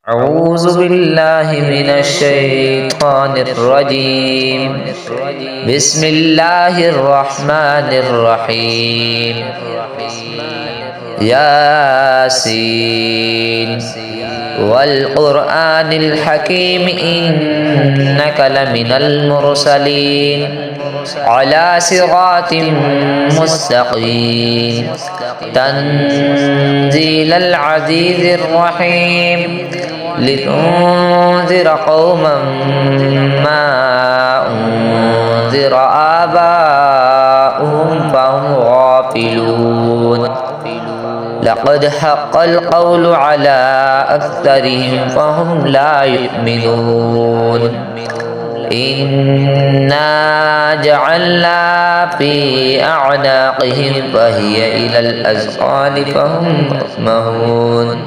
أعوذ بالله من الشيطان الرجيم. بسم الله الرحمن الرحيم. ياسين والقرآن الحكيم إنك لمن المرسلين على صراط مستقيم تنزيل العزيز الرحيم لتنذر قوما ما أنذر آباؤهم فهم غافلون. لقد حق القول على أكثرهم فهم لا يؤمنون. إنا جعلنا في أعناقهم فهي إلى الأذقان فهم مقمحون.